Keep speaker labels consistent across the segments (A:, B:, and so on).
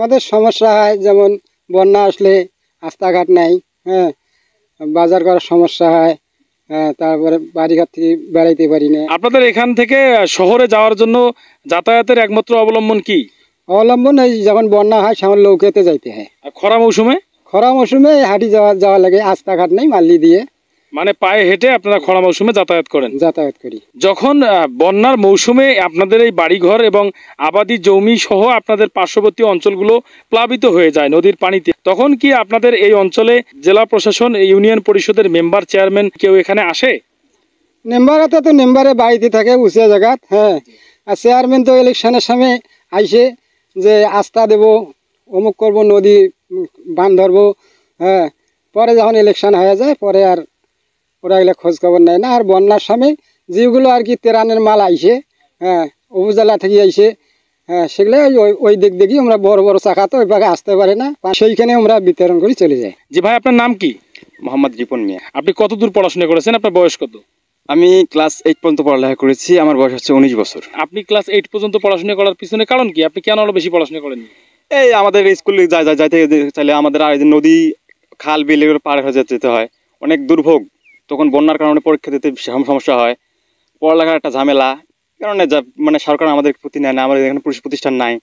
A: আমাদের সমস্যা হয়, যেমন বন্যা আসলে রাস্তাঘাট নাই, হ্যাঁ, বাজার করার সমস্যা হয়, হ্যাঁ, তারপরে বাড়িঘর থেকে বেড়াইতে পারি না।
B: আপনাদের এখান থেকে শহরে যাওয়ার জন্য যাতায়াতের একমাত্র অবলম্বন কি?
A: অবলম্বন এই যখন বন্যা হয় সেমন নৌকাতে যাইতে হয়।
B: আর খরা মৌসুমে?
A: খরা মৌসুমে হাঁটি যাওয়া লাগে, রাস্তাঘাট নেই, মাল্লি দিয়ে
B: মানে পায়ে হেঁটে আপনারা খরা মৌসুমে যাতায়াত করেন?
A: যাতায়াত করি।
B: যখন বন্যার মৌসুমে আপনাদের এই বাড়িঘর এবং আবাদি জমি সহ আপনাদের পার্শ্ববর্তী অঞ্চলগুলো প্লাবিত হয়ে যায় নদীর পানিতে, তখন কি আপনাদের এই অঞ্চলে জেলা প্রশাসন, ইউনিয়ন পরিষদের মেম্বার, চেয়ারম্যান কেউ এখানে আসে?
A: মেম্বারতে তো মেম্বারে বাড়িতে থাকে উঁচা জায়গাত, হ্যাঁ, আর চেয়ারম্যান তো ইলেকশনের সময় আইসে যে আস্থা দেব, অমুক করব, নদী বাঁধ ধরবো, হ্যাঁ, পরে যখন ইলেকশন হয়ে যায় পরে আর ওরা এগুলো খোঁজ খবর নেয় না। আর বন্যার সময় যেগুলো আর কি তেরানের মাল আইসে, হ্যাঁ, উপজেলা থেকে আইসে, হ্যাঁ, সেগুলো ওই দিক দেখি আমরা বড় বড় চাকা তো ওই পাকে আসতে পারে না, সেইখানে আমরা বিতরণ করে চলে যাই।
B: জি ভাই, আপনার নাম কি?
C: মোহাম্মদ রিপন মিয়া।
B: আপনি কতদূর পড়াশোনা করেছেন? আপনার বয়স কত?
C: আমি ক্লাস 8 পর্যন্ত পড়ালেখা করেছি। আমার বয়স হচ্ছে 19 বছর।
B: আপনি ক্লাস 8 পর্যন্ত পড়াশোনা করার পিছনে কারণ কি? আপনি কেন আরো বেশি পড়াশোনা করেননি?
C: এই আমাদের স্কুলে যাইতে চাইলে আমাদের আর নদী, খাল, বিল এগুলো পার হয়ে যেতে হয়, অনেক দুর্ভোগ। তখন বন্যার কারণে পরীক্ষা দিতে সমস্যা হয়, পড়ালেখার একটা ঝামেলা, কারণে মানে সরকার আমাদের প্রতি নেয় না, আমাদের এখানে পুলিশ প্রতিষ্ঠান নাই,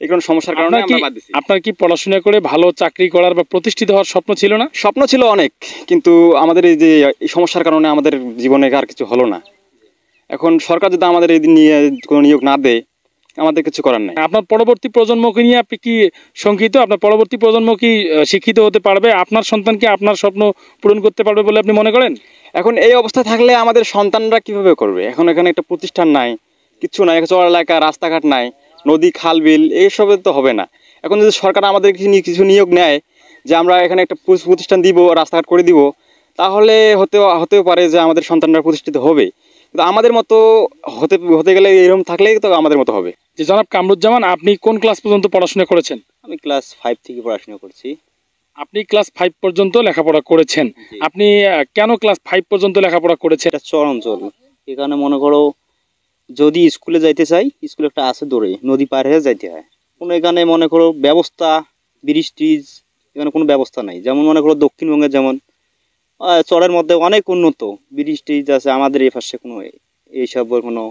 C: এই কারণে সমস্যার কারণে আমরা বাদ দিছি।
B: আপনার কি পড়াশোনা করে ভালো চাকরি করার বা প্রতিষ্ঠিত হওয়ার স্বপ্ন ছিল না?
C: স্বপ্ন ছিল অনেক, কিন্তু আমাদের এই যে এই সমস্যার কারণে আমাদের জীবনে আর কিছু হলো না। এখন সরকার যদি আমাদের এই নিয়ে কোনো নিয়োগ না দেয়, আমাদের কিছু করার নাই।
B: আপনার পরবর্তী প্রজন্মকে নিয়ে আপনি কি শঙ্কিত? আপনার পরবর্তী প্রজন্ম কি শিক্ষিত হতে পারবে? আপনার সন্তানকে আপনার স্বপ্ন পূরণ করতে পারবে বলে আপনি মনে করেন?
C: এখন এই অবস্থা থাকলে আমাদের সন্তানরা কিভাবে করবে? এখন এখানে একটা প্রতিষ্ঠান নাই, কিচ্ছু নাই, চড়া এলাকা, রাস্তাঘাট নাই, নদী, খাল, বিল এইসবে তো হবে না। এখন যদি সরকার আমাদের কিছু নিয়োগ নেয় যে আমরা এখানে একটা প্রতিষ্ঠান দিব, রাস্তাঘাট করে দিব, তাহলে হতেও পারে যে আমাদের সন্তানরা প্রতিষ্ঠিত হবে। কিন্তু আমাদের মতো হতে গেলে এরকম থাকলেই তো আমাদের মতো হবে।
B: যে জনাব কামরুজ্জামান, আপনি কোন ক্লাস পর্যন্ত পড়াশোনা করেছেন?
D: আমি ক্লাস 5 থেকে পড়াশোনা করছি।
B: আপনি ক্লাস 5 পর্যন্ত লেখাপড়া করেছেন। আপনি কেন ক্লাস 5 পর্যন্ত লেখাপড়া করেছেন?
D: এটা চর অঞ্চল, এখানে মনে করো যদি স্কুলে যাইতে চাই, স্কুলে একটা আছে দৌড়ে, নদী পার হয়ে যাইতে হয়। কোনো এখানে মনে করো ব্যবস্থা, ব্রিজ ট্রিজ এখানে কোনো ব্যবস্থা নাই। যেমন মনে করো দক্ষিণবঙ্গে যেমন চরের মধ্যে অনেক উন্নত ব্রিজ ট্রিজ আছে, আমাদের এই পাশে কোনো এইসবের কোনো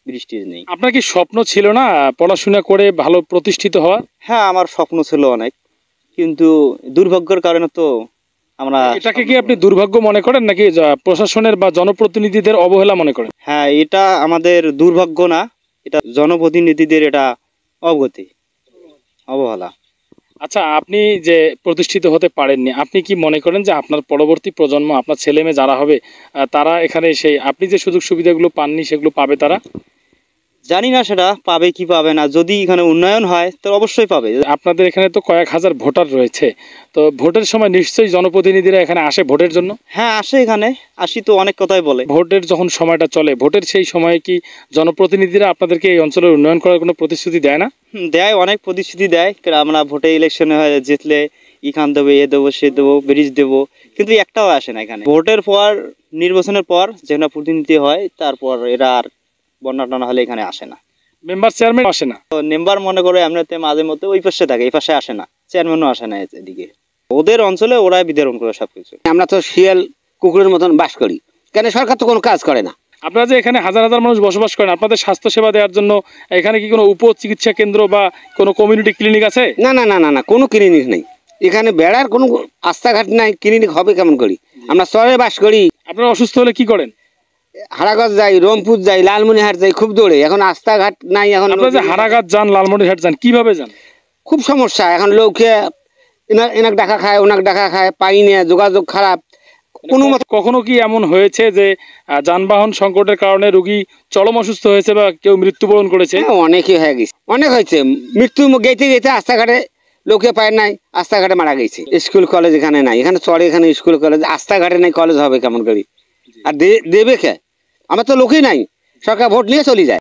D: ব্রিজ ট্রিজ নেই।
B: আপনার কি স্বপ্ন ছিল না পড়াশোনা করে ভালো প্রতিষ্ঠিত হওয়া?
D: হ্যাঁ, আমার স্বপ্ন ছিল অনেক, কিন্তু দুর্ভাগ্যের কারণে তো আমরা।
B: এটাকে কি আপনি দুর্ভাগ্য মনে করেন নাকি প্রশাসনের বা জনপ্রতিনিধিদের অবহেলা মনে করেন?
D: হ্যাঁ, এটা আমাদের দুর্ভাগ্য না, এটা জনপ্রতিনিধিদের এটা অবহেলা।
B: আচ্ছা, আপনি যে প্রতিষ্ঠিত হতে পারেননি, আপনি কি মনে করেন যে আপনার পরবর্তী প্রজন্ম, আপনার ছেলে মেয়ে যারা হবে, তারা এখানে সেই আপনি যে সুযোগ সুবিধাগুলো পাননি সেগুলো পাবে তারা?
D: জানি না সেটা পাবে কি পাবে না, যদি এখানে উন্নয়ন হয় তো অবশ্যই পাবে।
B: আপনাদের এখানে তো কয়েক হাজার ভোটার রয়েছে, তো ভোটের সময় নিশ্চয়ই জনপ্রতিনিধিরা এখানে আসে ভোটের জন্য?
D: হ্যাঁ আসে, এখানে আসি তো অনেক কথাই বলে।
B: ভোটের যখন সময়টা চলে, ভোটের সেই সময়ে কি জনপ্রতিনিধিরা আপনাদেরকে এই অঞ্চলের উন্নয়ন করার কোনো প্রতিশ্রুতি দেয় না?
D: দেয়, অনেক প্রতিশ্রুতি দেয়। আমরা ভোটে ইলেকশনে হয়ে জিতলে এখান দেবো, এ দেবো, সে দেবো, ব্রিজ দেবো, কিন্তু একটাও আসে না এখানে। ভোটের পর, নির্বাচনের পর যেখানে প্রতিনিধি হয়, তারপর এরা আর বন্যা টন্যা হলে এখানে আসে না।
B: মেম্বার চেয়ারম্যান আসে না?
D: তো মেম্বার মনে করে এমনিতে মাঝে মধ্যে ওই পাশে থাকে, এই পাশে আসে না, চেয়ারম্যানও আসে না এদিকে। ওদের অঞ্চলে ওরাই বিতরণ করে সবকিছু।
E: আমরা তো শিয়াল কুকুরের মতন বাস করি, কেন সরকার তো কোনো কাজ করে না।
B: আপনারা যে এখানে হাজার হাজার মানুষ বসবাস করেন, আপনাদের স্বাস্থ্য সেবা দেওয়ার জন্য এখানে কি কোনো উপচিকিৎসা কেন্দ্র বা কোনো কমিউনিটি ক্লিনিক আছে?
E: না না না না না, কোনো ক্লিনিক নেই এখানে, বেড়ার কোনো রাস্তাঘাট নাই, ক্লিনিক হবে কেমন করি? আমরা শহরে বাস করি।
B: আপনারা অসুস্থ হলে কি করেন?
E: হারাগঞ্জ যাই, রংপুর যাই, লালমনিরহাট যাই, খুব দৌড়ে। এখন রাস্তাঘাট নাই। এখন
B: আপনারা যে হারাঘাট যান, লালমনিরহাট যান, কিভাবে যান?
E: খুব সমস্যা। এখন লোকে এনাক ডাকা খায়, ওনাক ডাকা খায়, পাই না, যোগাযোগ খারাপ। কোনো মতো
B: কখনো কি এমন হয়েছে যে যানবাহন সংকটের কারণে রোগী চরম অসুস্থ হয়েছে বা কেউ মৃত্যুবরণ করেছে?
E: অনেকই হয়ে গেছে, অনেক হয়েছে। মৃত্যু গেতে গেতে রাস্তাঘাটে লোকে পায় নাই, রাস্তাঘাটে মারা গেছে। স্কুল কলেজ এখানে নাই, এখানে চড়ে, এখানে স্কুল কলেজ, রাস্তাঘাটে নাই, কলেজ হবে কেমন করি? আর দেবে কে? আমার তো লোকই নাই, সরকার ভোট নিয়ে চলে যায়।